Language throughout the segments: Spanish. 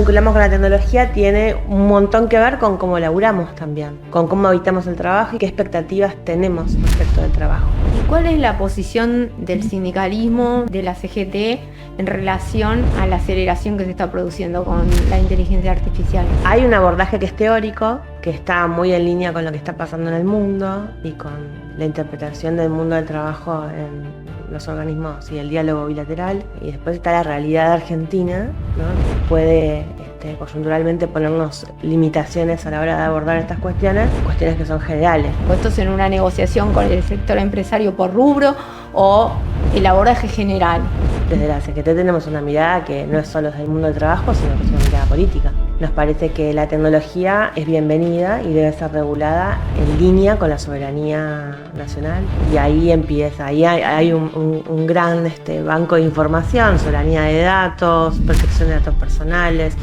vinculamos con la tecnología tiene un montón que ver con cómo laburamos también, con cómo habitamos el trabajo y qué expectativas tenemos respecto del trabajo. ¿Y cuál es la posición del sindicalismo, de la CGT, en relación a la aceleración que se está produciendo con la inteligencia artificial? Hay un abordaje que es teórico, que está muy en línea con lo que está pasando en el mundo y con la interpretación del mundo del trabajo en los organismos y el diálogo bilateral. Y después está la realidad argentina, ¿no? Que puede coyunturalmente ponernos limitaciones a la hora de abordar estas cuestiones que son generales. ¿Puestos en una negociación con el sector empresario por rubro o el abordaje general? Desde la CGT tenemos una mirada que no es solo del mundo del trabajo, sino que es una mirada política. Nos parece que la tecnología es bienvenida y debe ser regulada en línea con la soberanía nacional. Y ahí empieza, ahí hay un gran banco de información, soberanía de datos, protección de datos personales,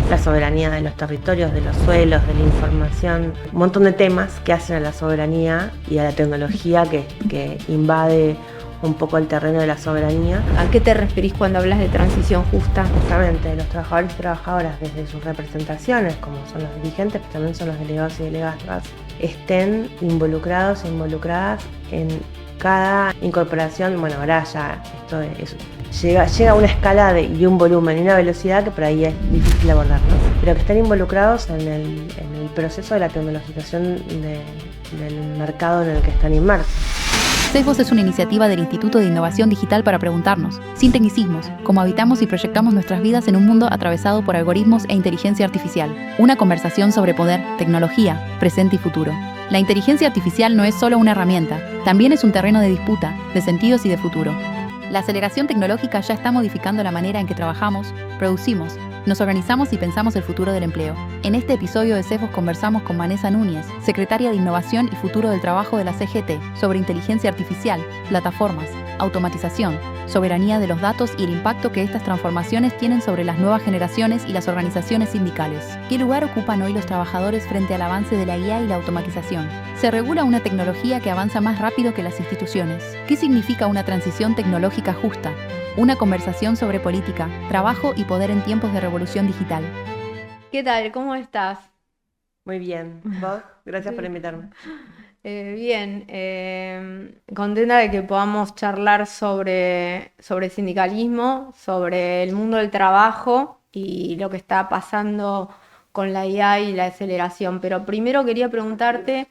la soberanía de los territorios, de los suelos, de la información, un montón de temas que hacen a la soberanía y a la tecnología que invade un poco el terreno de la soberanía. ¿A qué te referís cuando hablas de transición justa? Justamente, los trabajadores y trabajadoras desde sus representaciones, como son los dirigentes, pero también son los delegados y delegadas, estén involucrados e involucradas en cada incorporación. Bueno, ahora ya esto llega a una escala y un volumen y una velocidad que por ahí es difícil abordar, ¿no? Pero que estén involucrados en el proceso de la tecnologización del mercado en el que están inmersos. Sesgos es una iniciativa del Instituto de Innovación Digital para preguntarnos, sin tecnicismos, cómo habitamos y proyectamos nuestras vidas en un mundo atravesado por algoritmos e inteligencia artificial. Una conversación sobre poder, tecnología, presente y futuro. La inteligencia artificial no es solo una herramienta, también es un terreno de disputa, de sentidos y de futuro. La aceleración tecnológica ya está modificando la manera en que trabajamos, producimos, nos organizamos y pensamos el futuro del empleo. En este episodio de Sesgos conversamos con Vanessa Núñez, secretaria de Innovación y Futuro del Trabajo de la CGT, sobre inteligencia artificial, plataformas, automatización, soberanía de los datos y el impacto que estas transformaciones tienen sobre las nuevas generaciones y las organizaciones sindicales. ¿Qué lugar ocupan hoy los trabajadores frente al avance de la IA y la automatización? ¿Se regula una tecnología que avanza más rápido que las instituciones? ¿Qué significa una transición tecnológica justa? Una conversación sobre política, trabajo y poder en tiempos de revolución digital. ¿Qué tal? ¿Cómo estás? Muy bien. ¿Vos? Gracias por invitarme. Bien, contenta de que podamos charlar sobre sindicalismo, sobre el mundo del trabajo y lo que está pasando con la IA y la aceleración. Pero primero quería preguntarte,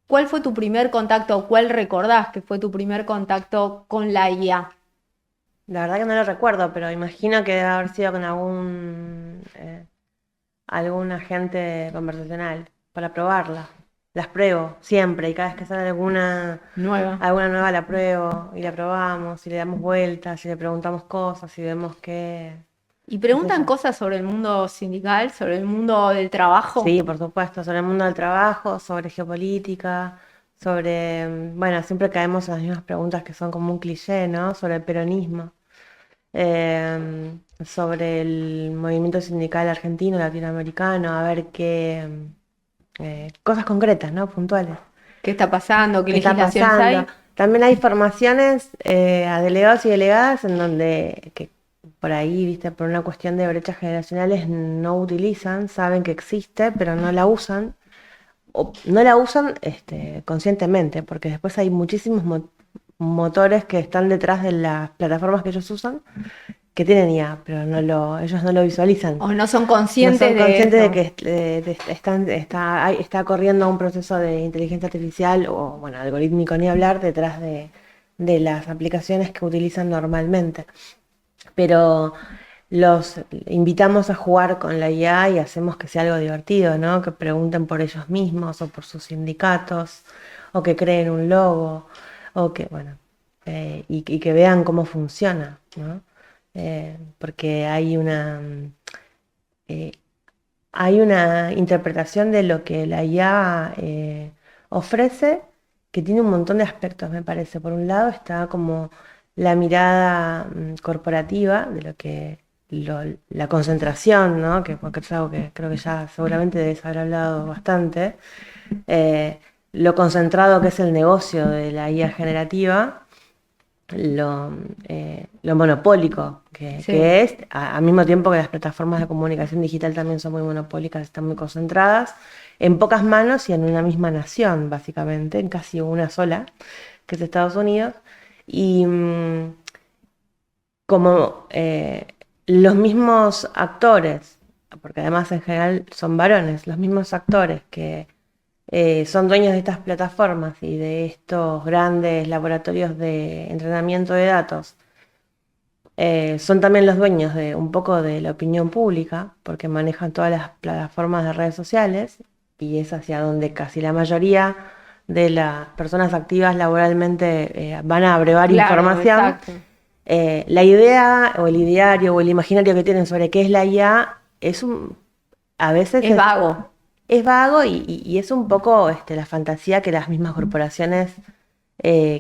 ¿cuál fue tu primer contacto o cuál recordás que fue tu primer contacto con la IA? La verdad que no lo recuerdo, pero imagino que debe haber sido con algún agente conversacional para probarla. Las pruebo siempre y cada vez que sale alguna nueva la pruebo y la probamos y le damos vueltas y le preguntamos cosas y vemos que... ¿Y preguntan cosas sobre el mundo sindical, sobre el mundo del trabajo? Sí, por supuesto, sobre el mundo del trabajo, sobre geopolítica, bueno, siempre caemos en las mismas preguntas que son como un cliché, ¿no? Sobre el peronismo. Sobre el movimiento sindical argentino, latinoamericano, a ver qué cosas concretas, ¿no? Puntuales. ¿Qué está pasando? ¿Qué está legislaciones pasando? hay? También hay formaciones a delegados y delegadas en donde que por ahí, viste, por una cuestión de brechas generacionales no utilizan, saben que existe, pero no la usan. O no la usan conscientemente, porque después hay muchísimos motores que están detrás de las plataformas que ellos usan, que tienen IA, pero ellos no lo visualizan. O no son conscientes de que está corriendo un proceso de inteligencia artificial o, bueno, algorítmico ni hablar detrás de las aplicaciones que utilizan normalmente. Pero los invitamos a jugar con la IA y hacemos que sea algo divertido, ¿no? Que pregunten por ellos mismos o por sus sindicatos, o que creen un logo, o que, bueno, y que vean cómo funciona, ¿no? Porque hay una interpretación de lo que la IA ofrece que tiene un montón de aspectos, me parece. Por un lado está como la mirada corporativa de lo que la concentración, ¿no? Porque es algo que creo que ya seguramente debes haber hablado bastante, lo concentrado que es el negocio de la IA generativa, lo monopólico Sí. que es, al mismo tiempo que las plataformas de comunicación digital también son muy monopólicas, están muy concentradas en pocas manos y en una misma nación, básicamente, en casi una sola, que es Estados Unidos. Y como los mismos actores, porque además en general son varones, los mismos actores que son dueños de estas plataformas y de estos grandes laboratorios de entrenamiento de datos, son también los dueños de un poco de la opinión pública, porque manejan todas las plataformas de redes sociales y es hacia donde casi la mayoría de las personas activas laboralmente van a abrevar Claro, información. exacto. La idea o el ideario o el imaginario que tienen sobre qué es la IA a veces Es vago. es vago y es un poco la fantasía que las mismas corporaciones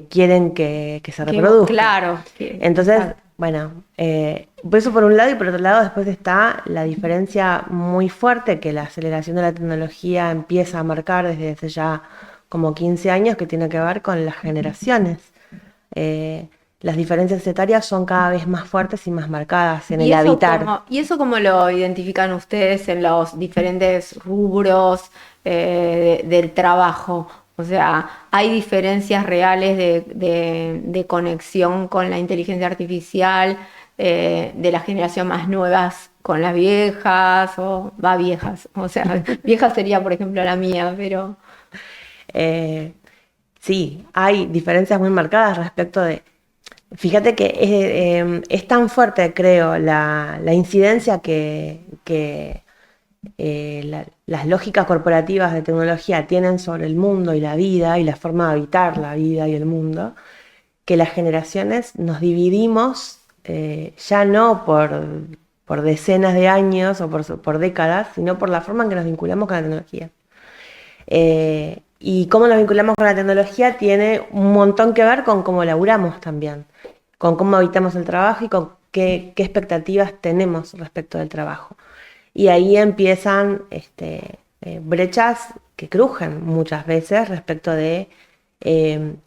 quieren que se reproduzca. Claro. Entonces, Exacto. bueno, eso por un lado y por otro lado después está la diferencia muy fuerte que la aceleración de la tecnología empieza a marcar desde hace ya como 15 años que tiene que ver con las generaciones. Eh, las diferencias etarias son cada vez más fuertes y más marcadas en el habitar. ¿Y eso cómo lo identifican ustedes en los diferentes rubros del trabajo? O sea, ¿hay diferencias reales de conexión con la inteligencia artificial de la generación más nuevas con las viejas o va viejas? O sea, vieja sería, por ejemplo, la mía, pero Eh, sí, hay diferencias muy marcadas respecto de... Fíjate que es tan fuerte, creo, la incidencia que las lógicas corporativas de tecnología tienen sobre el mundo y la vida y la forma de habitar la vida y el mundo, que las generaciones nos dividimos ya no por decenas de años o por décadas, sino por la forma en que nos vinculamos con la tecnología. Y cómo nos vinculamos con la tecnología tiene un montón que ver con cómo laburamos también, con cómo habitamos el trabajo y con qué expectativas tenemos respecto del trabajo. Y ahí empiezan brechas que crujen muchas veces respecto de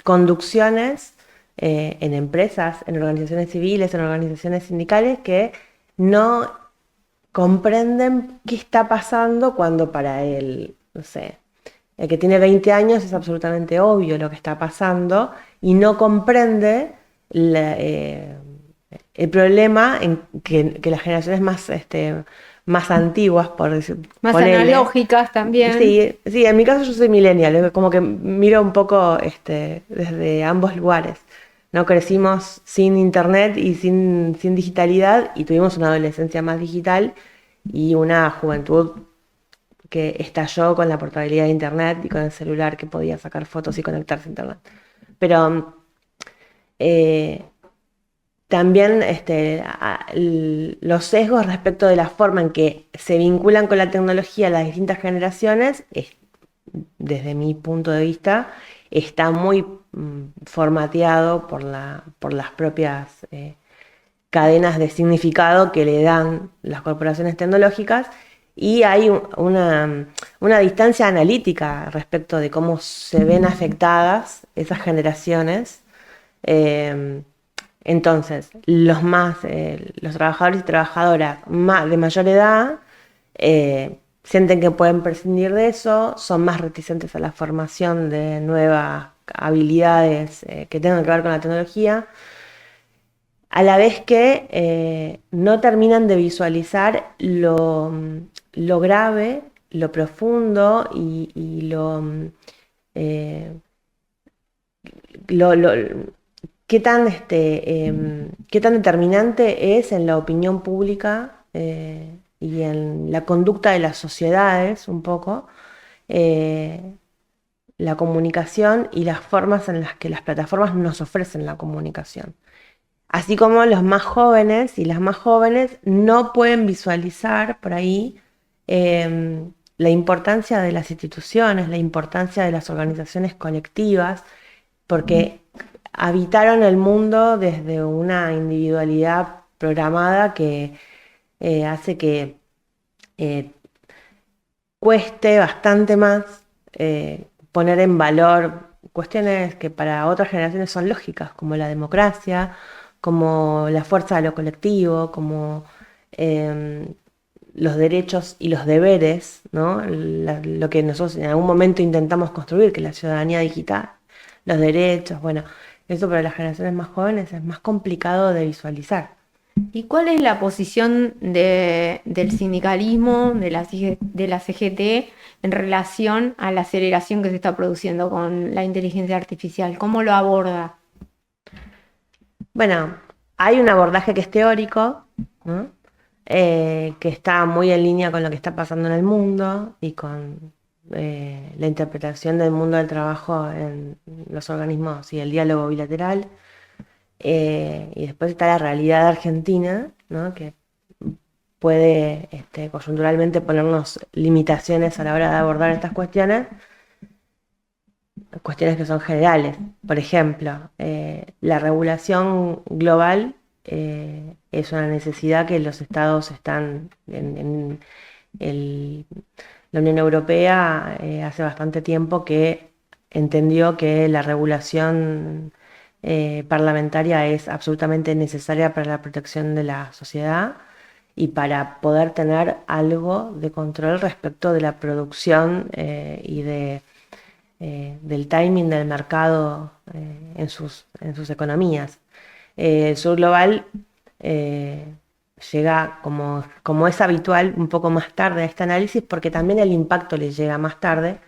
conducciones en empresas, en organizaciones civiles, en organizaciones sindicales que no comprenden qué está pasando cuando para él, no sé, el que tiene 20 años es absolutamente obvio lo que está pasando y no comprende el problema en que las generaciones más antiguas, por decir, más ponele. analógicas también. Sí, en mi caso yo soy millennial, como que miro un poco desde ambos lugares. No crecimos sin internet y sin digitalidad y tuvimos una adolescencia más digital y una juventud que estalló con la portabilidad de internet y con el celular que podía sacar fotos y conectarse a internet. Pero eh, también los sesgos respecto de la forma en que se vinculan con la tecnología las distintas generaciones, desde mi punto de vista, está muy formateado por las propias cadenas de significado que le dan las corporaciones tecnológicas y hay una distancia analítica respecto de cómo se ven afectadas esas generaciones. Eh, entonces, los trabajadores y trabajadoras de mayor edad sienten que pueden prescindir de eso, son más reticentes a la formación de nuevas habilidades que tengan que ver con la tecnología, a la vez que no terminan de visualizar lo grave, lo profundo y eh, lo, lo, qué tan determinante es en la opinión pública y en la conducta de las sociedades un poco la comunicación y las formas en las que las plataformas nos ofrecen la comunicación. Así como los más jóvenes y las más jóvenes no pueden visualizar por ahí la importancia de las instituciones, la importancia de las organizaciones colectivas, porque habitaron el mundo desde una individualidad programada que hace que cueste bastante más poner en valor cuestiones que para otras generaciones son lógicas, como la democracia, como la fuerza de lo colectivo, como los derechos y los deberes, ¿no? Lo que nosotros en algún momento intentamos construir, que es la ciudadanía digital, los derechos, bueno, eso para las generaciones más jóvenes es más complicado de visualizar. ¿Y cuál es la posición del sindicalismo, de la CGT, en relación a la aceleración que se está produciendo con la inteligencia artificial? ¿Cómo lo aborda? Bueno, hay un abordaje que es teórico, ¿no? Que está muy en línea con lo que está pasando en el mundo y con la interpretación del mundo del trabajo en los organismos y el diálogo bilateral. Y después está la realidad argentina, ¿no? Que puede coyunturalmente ponernos limitaciones a la hora de abordar estas cuestiones que son generales. Por ejemplo, la regulación global es una necesidad que los estados están la Unión Europea hace bastante tiempo que entendió que la regulación parlamentaria es absolutamente necesaria para la protección de la sociedad y para poder tener algo de control respecto de la producción y del timing del mercado en sus economías. El Sur Global llega, como es habitual, un poco más tarde a este análisis, porque también el impacto le llega más tarde,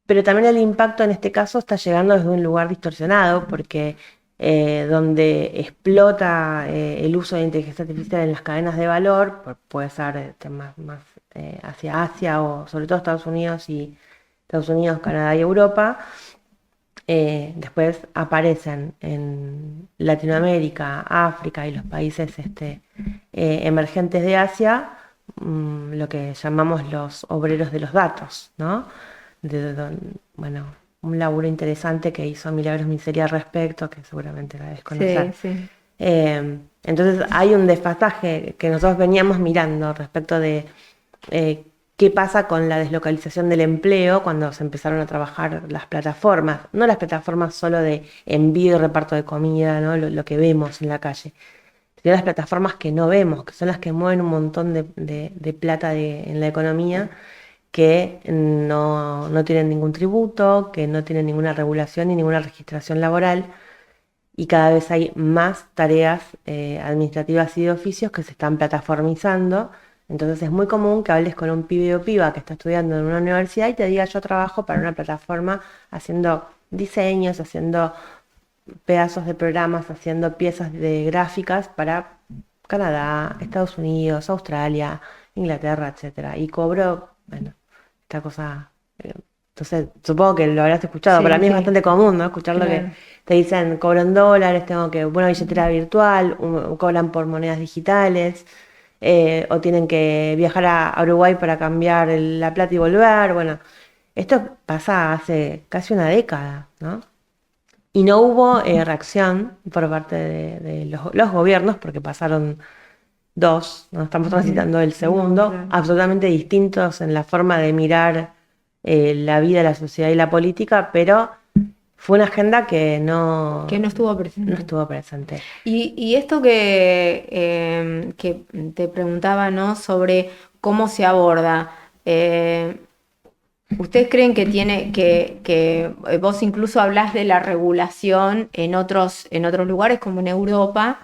pero también el impacto en este caso está llegando desde un lugar distorsionado, porque donde explota el uso de inteligencia artificial en las cadenas de valor, puede ser temas más hacia Asia o sobre todo Estados Unidos, Canadá y Europa. Después aparecen en Latinoamérica, África y los países emergentes de Asia, lo que llamamos los obreros de los datos, ¿no? Bueno, un laburo interesante que hizo Milagros Miseria al respecto, que seguramente la debes conocer. Sí. Entonces hay un desfasaje que nosotros veníamos mirando respecto de qué pasa con la deslocalización del empleo cuando se empezaron a trabajar las plataformas, no las plataformas solo de envío y reparto de comida, ¿no? Lo que vemos en la calle, sino las plataformas que no vemos, que son las que mueven un montón de plata en la economía, que no tienen ningún tributo, que no tienen ninguna regulación ni ninguna registración laboral, y cada vez hay más tareas administrativas y de oficios que se están plataformizando. Entonces es muy común que hables con un pibe o piba que está estudiando en una universidad y te diga: yo trabajo para una plataforma haciendo diseños, haciendo pedazos de programas, haciendo piezas de gráficas para Canadá, Estados Unidos, Australia, Inglaterra, etc. Y cobro, bueno, esta cosa. Entonces, supongo que lo habrás escuchado. Sí, Para mí sí. Es bastante común, ¿no? Escuchar lo que te dicen: cobro en dólares, tengo que, una billetera virtual, cobran por monedas digitales, o tienen que viajar a Uruguay para cambiar la plata y volver. Bueno, esto pasa hace casi una década, ¿no? Y no hubo reacción por parte de los gobiernos, porque pasaron dos, ¿no? Estamos transitando el segundo, Claro. absolutamente distintos en la forma de mirar la vida, la sociedad y la política, pero fue una agenda que no estuvo presente. no estuvo presente. Y esto que te preguntaba, ¿no? Sobre cómo se aborda. ¿Ustedes creen que que vos incluso hablás de la regulación en otros lugares, como en Europa?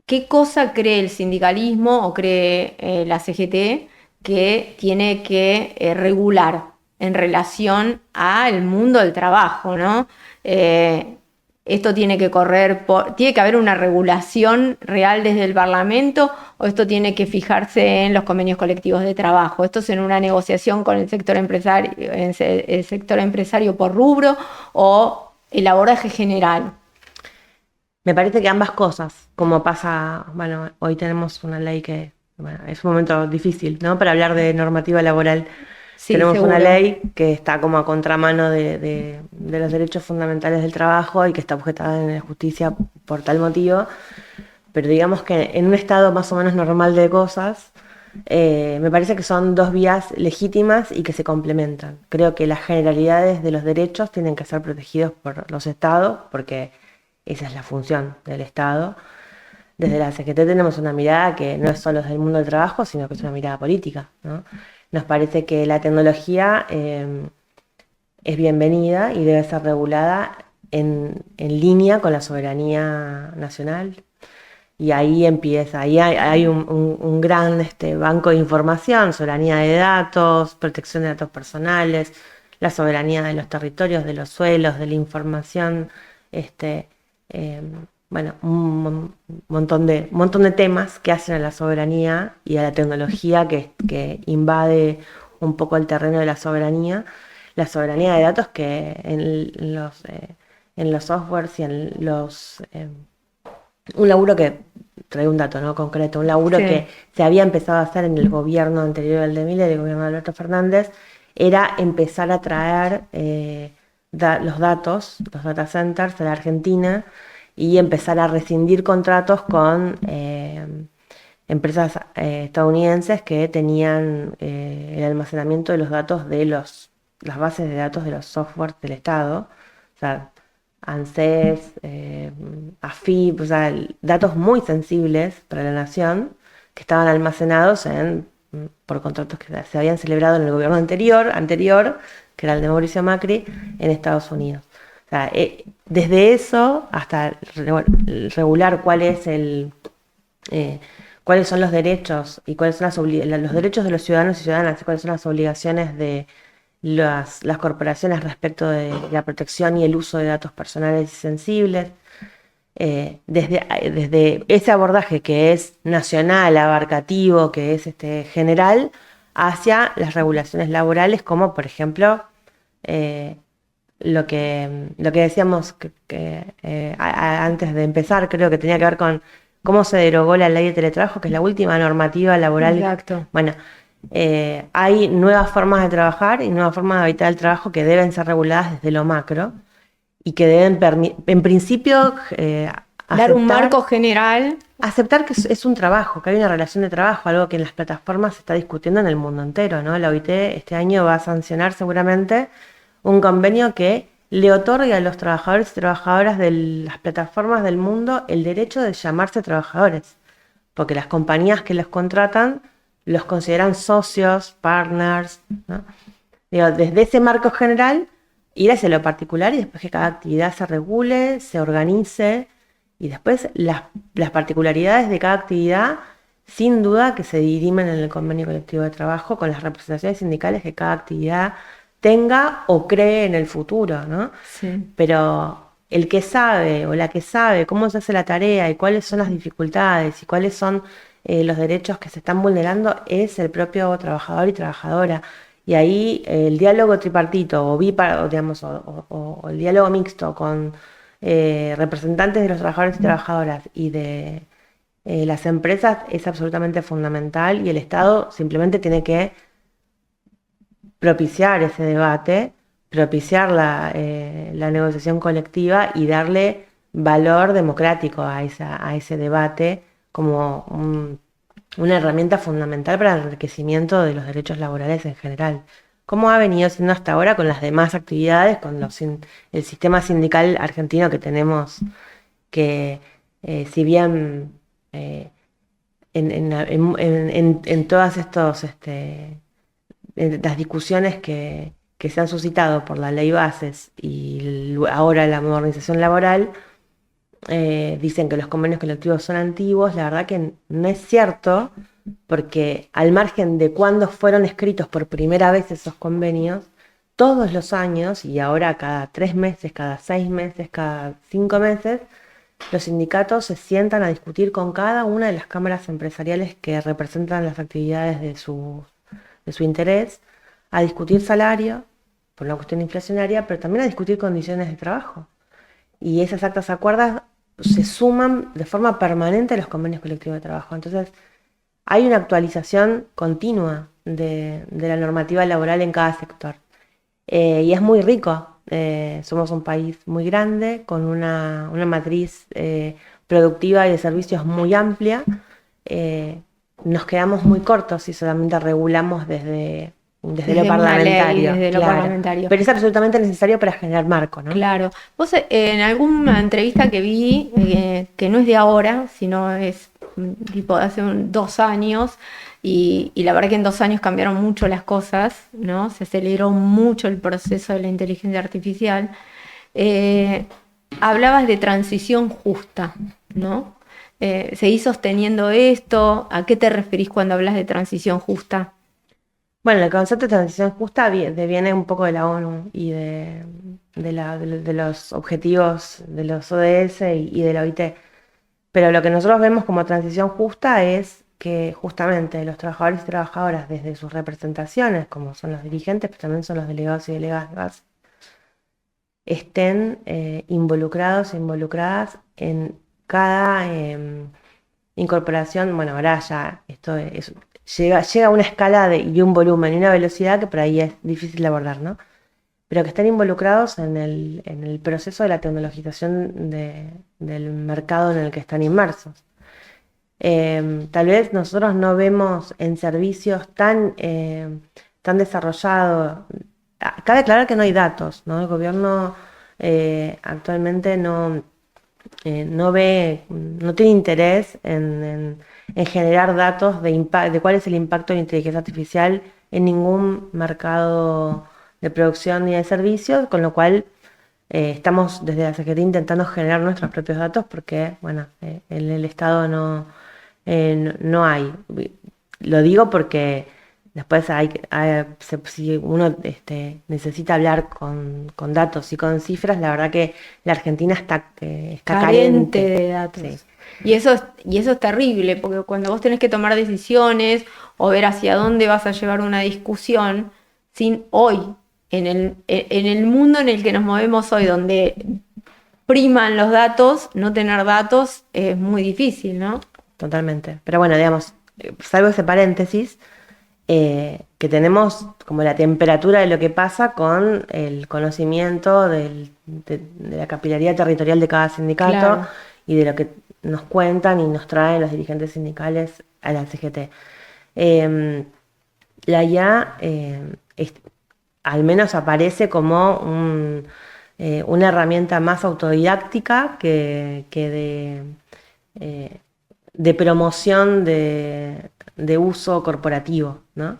¿Qué cosa cree el sindicalismo o cree la CGT que tiene que regular en relación al mundo del trabajo, ¿no? ¿Esto tiene que tiene que haber una regulación real desde el Parlamento, o esto tiene que fijarse en los convenios colectivos de trabajo? ¿Esto es en una negociación con el sector empresario por rubro, o el abordaje general? Me parece que ambas cosas, como pasa, bueno, hoy tenemos una ley que, bueno, es un momento difícil, ¿no? Para hablar de normativa laboral. Sí, tenemos seguro. Una ley que está como a contramano de los derechos fundamentales del trabajo y que está objetada en la justicia por tal motivo. Pero digamos que en un estado más o menos normal de cosas, Me parece que son dos vías legítimas y que se complementan. Creo que las generalidades de los derechos tienen que ser protegidos por los estados, porque esa es la función del Estado. Desde la CGT tenemos una mirada que no es solo del mundo del trabajo, sino que es una mirada política, ¿no? Nos parece que la tecnología es bienvenida y debe ser regulada en línea con la soberanía nacional. Y ahí empieza, ahí hay un gran banco de información, soberanía de datos, protección de datos personales, la soberanía de los territorios, de los suelos, de la información, bueno, un montón de temas que hacen a la soberanía y a la tecnología que invade un poco el terreno de la soberanía de datos que en los softwares y en los... un laburo que, traigo un dato, ¿no?, concreto, un laburo que se había empezado a hacer en el gobierno anterior al de Milei, el gobierno de Alberto Fernández, era empezar a traer los datos, los data centers de la Argentina y empezar a rescindir contratos con empresas estadounidenses que tenían el almacenamiento de los datos de las bases de datos de los softwares del Estado, o sea, ANSES, AFIP, o sea, datos muy sensibles para la nación que estaban almacenados por contratos que se habían celebrado en el gobierno anterior, que era el de Mauricio Macri, en Estados Unidos. O sea, desde eso hasta regular cuáles son los derechos y cuáles son los derechos de los ciudadanos y ciudadanas y cuáles son las obligaciones de las corporaciones respecto de la protección y el uso de datos personales y sensibles. Desde ese abordaje que es nacional, abarcativo, que es general, hacia las regulaciones laborales, como por ejemplo lo que decíamos antes de empezar, creo que tenía que ver con cómo se derogó la ley de teletrabajo, que es la última normativa laboral. Exacto. Bueno, hay nuevas formas de trabajar y nuevas formas de habitar el trabajo que deben ser reguladas desde lo macro y que deben, en principio, dar un marco general. Aceptar que es un trabajo, que hay una relación de trabajo, algo que en las plataformas se está discutiendo en el mundo entero, ¿no? La OIT este año va a sancionar seguramente un convenio que le otorga a los trabajadores y trabajadoras de las plataformas del mundo el derecho de llamarse trabajadores, porque las compañías que los contratan los consideran socios, partners, ¿no? Digo, desde ese marco general, ir hacia lo particular y después que cada actividad se regule, se organice, y después las particularidades de cada actividad, sin duda que se dirimen en el convenio colectivo de trabajo con las representaciones sindicales que cada actividad tenga o cree en el futuro, ¿no? Sí. Pero el que sabe o la que sabe cómo se hace la tarea y cuáles son las dificultades y cuáles son los derechos que se están vulnerando es el propio trabajador y trabajadora. Y ahí el diálogo tripartito o digamos, o el diálogo mixto con representantes de los trabajadores y trabajadoras y de las empresas es absolutamente fundamental, y el Estado simplemente tiene que propiciar ese debate, propiciar la negociación colectiva y darle valor democrático a ese debate como una herramienta fundamental para el enriquecimiento de los derechos laborales en general, como ha venido siendo hasta ahora con las demás actividades, con el sistema sindical argentino que tenemos, que si bien en todas las discusiones que se han suscitado por la ley bases y ahora la modernización laboral, dicen que los convenios colectivos son antiguos. La verdad que no es cierto, porque al margen de cuándo fueron escritos por primera vez esos convenios, todos los años, y ahora cada 3 meses, cada 6 meses, cada 5 meses, los sindicatos se sientan a discutir con cada una de las cámaras empresariales que representan las actividades de su interés, a discutir salario por una cuestión inflacionaria, pero también a discutir condiciones de trabajo. Y esas actas acuerdas se suman de forma permanente a los convenios colectivos de trabajo. Entonces, hay una actualización continua de la normativa laboral en cada sector. Y es muy rico. Somos un país muy grande, con una matriz productiva y de servicios muy amplia. nos quedamos muy cortos si solamente regulamos desde lo Desde una parlamentario. ley, desde lo parlamentario. Pero es absolutamente necesario para generar marco, ¿no? Claro. Vos en alguna entrevista que vi, que no es de ahora, sino es tipo de hace 2 años, y la verdad que en 2 años cambiaron mucho las cosas, ¿no? Se aceleró mucho el proceso de la inteligencia artificial. Hablabas de transición justa, ¿no? ¿Seguís sosteniendo esto? ¿A qué te referís cuando hablas de transición justa? Bueno, el concepto de transición justa viene un poco de la ONU y de los objetivos de los ODS y de la OIT. Pero lo que nosotros vemos como transición justa es que justamente los trabajadores y trabajadoras, desde sus representaciones, como son los dirigentes, pero también son los delegados y delegadas, estén involucrados e involucradas en cada incorporación. Bueno, ahora ya esto llega a una escala y un volumen y una velocidad que por ahí es difícil de abordar, ¿no? Pero que estén involucrados en el proceso de la tecnologización del mercado en el que están inmersos. Tal vez nosotros no vemos en servicios tan desarrollados. Cabe aclarar que no hay datos, ¿no? El gobierno actualmente no tiene interés en generar datos de cuál es el impacto de la inteligencia artificial en ningún mercado de producción ni de servicios, con lo cual estamos desde la Secretaría intentando generar nuestros propios datos porque, bueno, en el Estado no hay. Lo digo porque después si uno necesita hablar con datos y con cifras, la verdad que la Argentina está carente de datos. Sí. Y eso es terrible, porque cuando vos tenés que tomar decisiones o ver hacia dónde vas a llevar una discusión, sin hoy, en el mundo en el que nos movemos hoy, donde priman los datos, no tener datos es muy difícil, ¿no? Totalmente. Pero bueno, digamos, salvo ese paréntesis, que tenemos como la temperatura de lo que pasa con el conocimiento de la capilaridad territorial de cada sindicato. Claro. Y de lo que nos cuentan y nos traen los dirigentes sindicales a la CGT. La IA al menos aparece como una herramienta más autodidáctica que de promoción de uso corporativo, ¿no?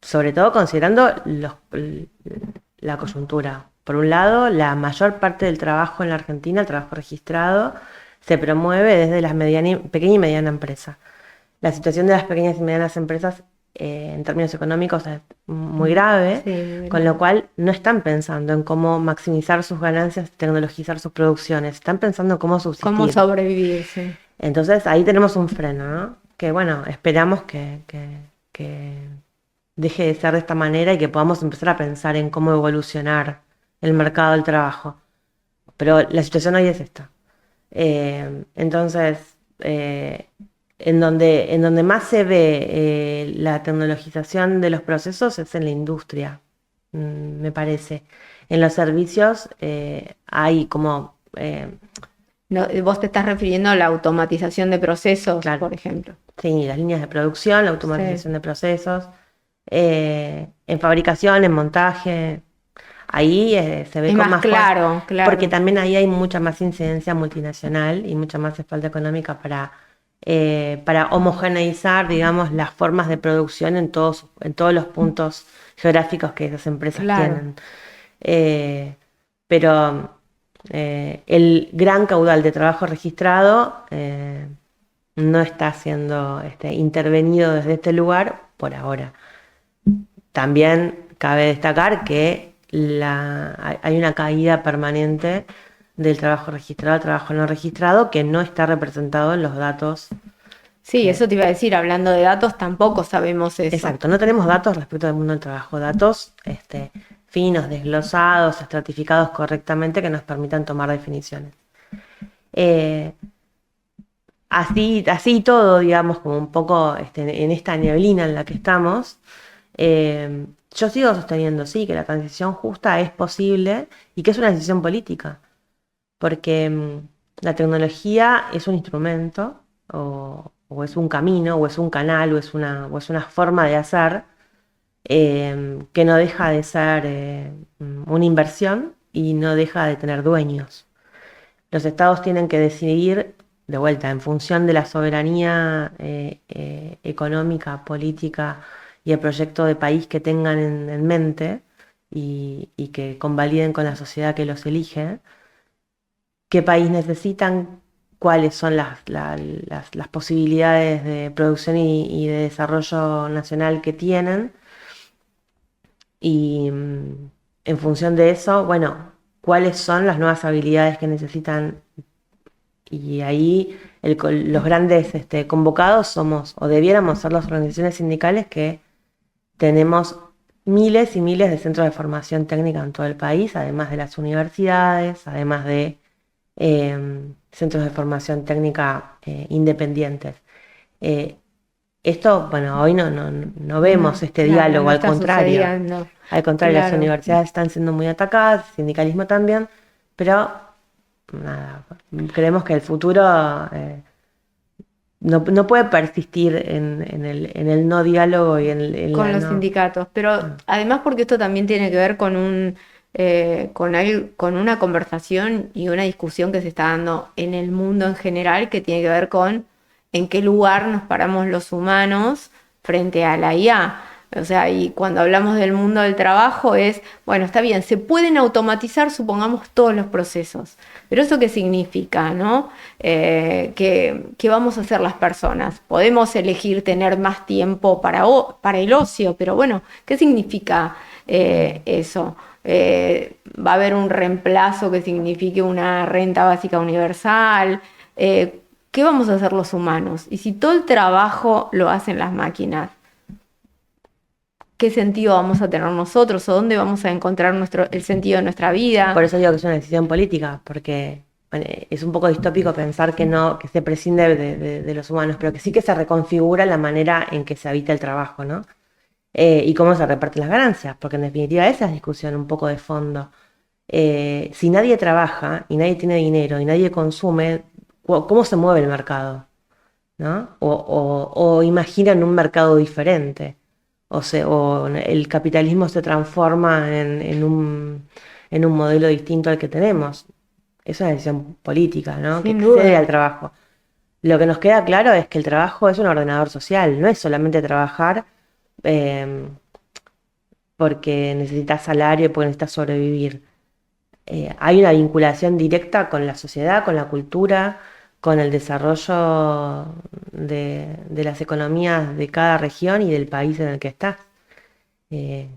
Sobre todo considerando la coyuntura. Por un lado, la mayor parte del trabajo en la Argentina, el trabajo registrado, se promueve desde las pequeña y mediana empresa. La situación de las pequeñas y medianas empresas en términos económicos es muy grave, sí, con lo cual no están pensando en cómo maximizar sus ganancias, tecnologizar sus producciones, están pensando en cómo subsistir. Cómo sobrevivir, sí. Entonces ahí tenemos un freno, ¿no? Que bueno, esperamos que deje de ser de esta manera y que podamos empezar a pensar en cómo evolucionar el mercado del trabajo. Pero la situación hoy es esta. Entonces, en donde más se ve la tecnologización de los procesos es en la industria, me parece. En los servicios hay como... No, vos te estás refiriendo a la automatización de procesos, claro, por ejemplo. Sí, las líneas de producción, la automatización de procesos, en fabricación, en montaje... Ahí se ve es con más claro, porque también ahí hay mucha más incidencia multinacional y mucha más espalda económica para homogeneizar, digamos, las formas de producción en todos los puntos geográficos que esas empresas tienen. Pero el gran caudal de trabajo registrado no está siendo intervenido desde este lugar por ahora. También cabe destacar que hay una caída permanente del trabajo registrado al trabajo no registrado que no está representado en los datos. Sí, eso te iba a decir, hablando de datos, tampoco sabemos eso. Exacto, no tenemos datos respecto al mundo del trabajo, datos finos, desglosados, estratificados correctamente que nos permitan tomar definiciones. Así todo, digamos, como un poco en esta neblina en la que estamos, yo sigo sosteniendo, sí, que la transición justa es posible y que es una decisión política, porque la tecnología es un instrumento, o o es un camino, o es un canal, o es una forma de hacer que no deja de ser una inversión y no deja de tener dueños. Los estados tienen que decidir, de vuelta, en función de la soberanía económica, política y el proyecto de país que tengan en mente y que convaliden con la sociedad que los elige, qué país necesitan, cuáles son las posibilidades de producción y de desarrollo nacional que tienen. Y en función de eso, bueno, cuáles son las nuevas habilidades que necesitan. Y ahí los grandes convocados somos, o debiéramos ser las organizaciones sindicales que tenemos miles y miles de centros de formación técnica en todo el país, además de las universidades, además de centros de formación técnica independientes. Esto, bueno, hoy no vemos este diálogo, al contrario. Al contrario, las universidades están siendo muy atacadas, el sindicalismo también, pero nada, creemos que el futuro no puede persistir en el no diálogo y con los sindicatos, pero además porque esto también tiene que ver con una conversación y una discusión que se está dando en el mundo en general, que tiene que ver con en qué lugar nos paramos los humanos frente a la IA. O sea, y cuando hablamos del mundo del trabajo bueno, está bien, se pueden automatizar, supongamos, todos los procesos. Pero ¿eso qué significa, no? ¿Qué vamos a hacer las personas? Podemos elegir tener más tiempo para el ocio, pero bueno, ¿qué significa eso? ¿Va a haber un reemplazo que signifique una renta básica universal? ¿Qué vamos a hacer los humanos? Y si todo el trabajo lo hacen las máquinas, ¿qué sentido vamos a tener nosotros? ¿O dónde vamos a encontrar el sentido de nuestra vida? Por eso digo que es una decisión política, porque es un poco distópico pensar que se prescinde de los humanos, pero que sí que se reconfigura la manera en que se habita el trabajo, ¿no? Y cómo se reparten las ganancias, porque en definitiva esa es la discusión un poco de fondo. Si nadie trabaja y nadie tiene dinero y nadie consume, ¿cómo se mueve el mercado? ¿No? O imaginan un mercado diferente. O el capitalismo se transforma en un modelo distinto al que tenemos. Es una decisión política, ¿no? Que excede al trabajo. Lo que nos queda claro es que el trabajo es un ordenador social, no es solamente trabajar porque necesitas salario y porque necesitas sobrevivir. Hay una vinculación directa con la sociedad, con la cultura, con el desarrollo de las economías de cada región y del país en el que estás. Si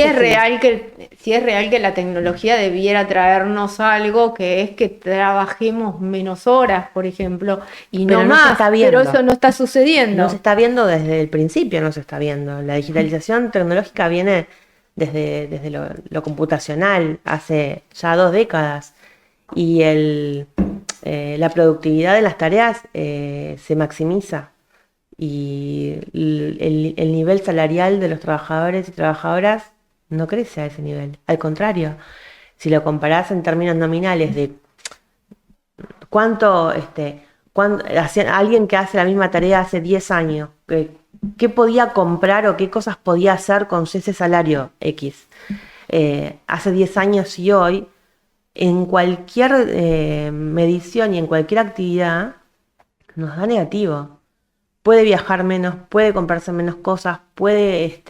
es real que la tecnología debiera traernos algo, que es que trabajemos menos horas, por ejemplo, y no más, pero eso no está sucediendo. No se está viendo desde el principio, no se está viendo. La digitalización tecnológica viene desde lo computacional, hace ya 2 décadas. Y la productividad de las tareas se maximiza y el nivel salarial de los trabajadores y trabajadoras no crece a ese nivel. Al contrario, si lo comparás en términos nominales de cuánto alguien que hace la misma tarea hace 10 años, ¿qué podía comprar o qué cosas podía hacer con ese salario X? Hace 10 años y hoy, en cualquier medición y en cualquier actividad nos da negativo. Puede viajar menos, puede comprarse menos cosas, puede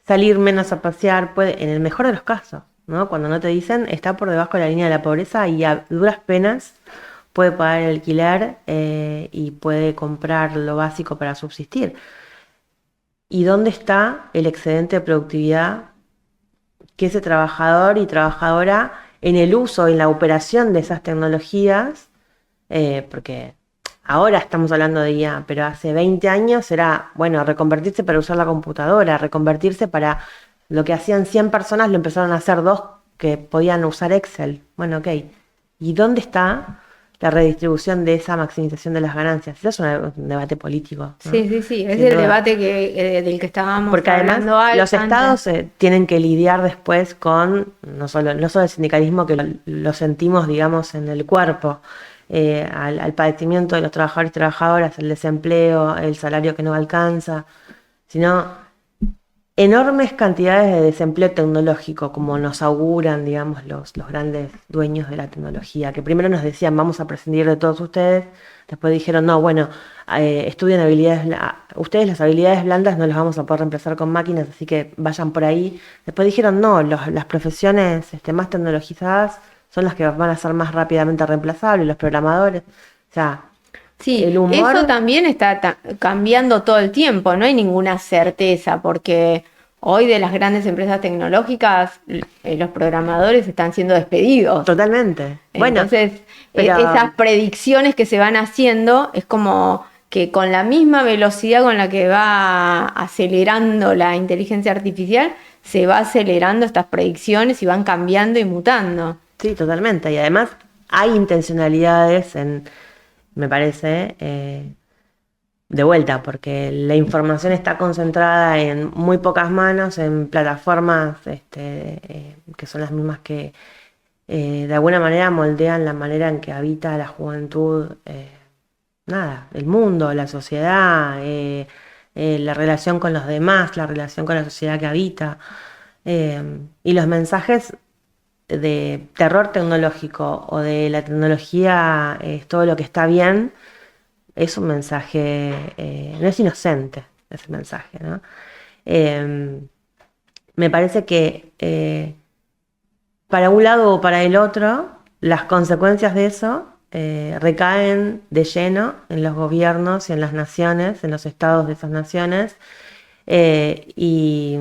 salir menos a pasear, en el mejor de los casos, ¿no? Cuando no te dicen, está por debajo de la línea de la pobreza y a duras penas puede pagar el alquiler y puede comprar lo básico para subsistir. ¿Y dónde está el excedente de productividad que ese trabajador y trabajadora en el uso, en la operación de esas tecnologías? Porque ahora estamos hablando de IA, pero hace 20 años era, bueno, reconvertirse para usar la computadora, reconvertirse para lo que hacían 100 personas, lo empezaron a hacer 2 que podían usar Excel. Bueno, ok. ¿Y dónde está la redistribución de esa maximización de las ganancias? Eso es un debate político, ¿no? Sí, es el debate del que estábamos porque hablando además los estados tienen que lidiar después con no solo el sindicalismo, que lo sentimos, digamos, en el cuerpo, al padecimiento de los trabajadores y trabajadoras, el desempleo, el salario que no alcanza, sino enormes cantidades de desempleo tecnológico, como nos auguran, digamos, los grandes dueños de la tecnología, que primero nos decían, vamos a prescindir de todos ustedes, después dijeron, no, bueno, estudien ustedes las habilidades blandas no las vamos a poder reemplazar con máquinas, así que vayan por ahí. Después dijeron, no, las profesiones más tecnologizadas son las que van a ser más rápidamente reemplazables, los programadores, o sea, Sí, el humor... eso también está cambiando todo el tiempo, no hay ninguna certeza, porque hoy de las grandes empresas tecnológicas los programadores están siendo despedidos. Totalmente. Bueno, Entonces, pero... esas predicciones que se van haciendo es como que con la misma velocidad con la que va acelerando la inteligencia artificial, se va acelerando estas predicciones y van cambiando y mutando. Sí, totalmente. Y además hay intencionalidades me parece, de vuelta, porque la información está concentrada en muy pocas manos, en plataformas que son las mismas que de alguna manera moldean la manera en que habita la juventud, el mundo, la sociedad, la relación con los demás, la relación con la sociedad que habita. Y los mensajes de terror tecnológico o de la tecnología es todo lo que está bien, es un mensaje, no es inocente ese mensaje, ¿no? Me parece que para un lado o para el otro, las consecuencias de eso recaen de lleno en los gobiernos y en las naciones, en los estados de esas naciones, y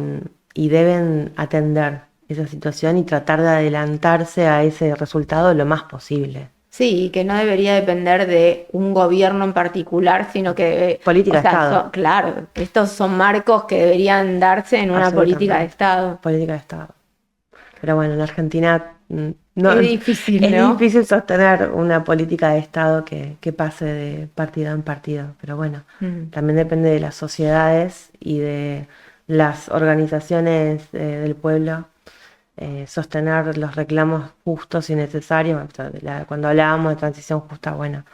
deben atender esa situación y tratar de adelantarse a ese resultado lo más posible. Sí, que no debería depender de un gobierno en particular, sino que... Política de Estado. Claro, estos son marcos que deberían darse en una política de Estado. Política de Estado. Pero bueno, en Argentina no, es difícil, es ¿no? difícil sostener una política de Estado que pase de partido en partido. Pero bueno, también depende de las sociedades y de las organizaciones del pueblo. Sostener los reclamos justos y necesarios. Cuando hablábamos de transición justa, bueno,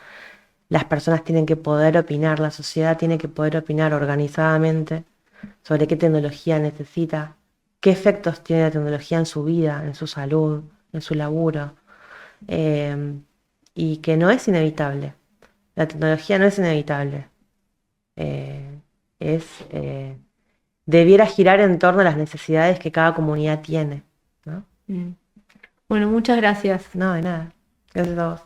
las personas tienen que poder opinar, la sociedad tiene que poder opinar organizadamente sobre qué tecnología necesita, qué efectos tiene la tecnología en su vida, en su salud, en su laburo, y que no es inevitable. La tecnología no es inevitable. Debiera girar en torno a las necesidades que cada comunidad tiene, ¿no? Bueno, muchas gracias. No, de nada. Gracias a vos.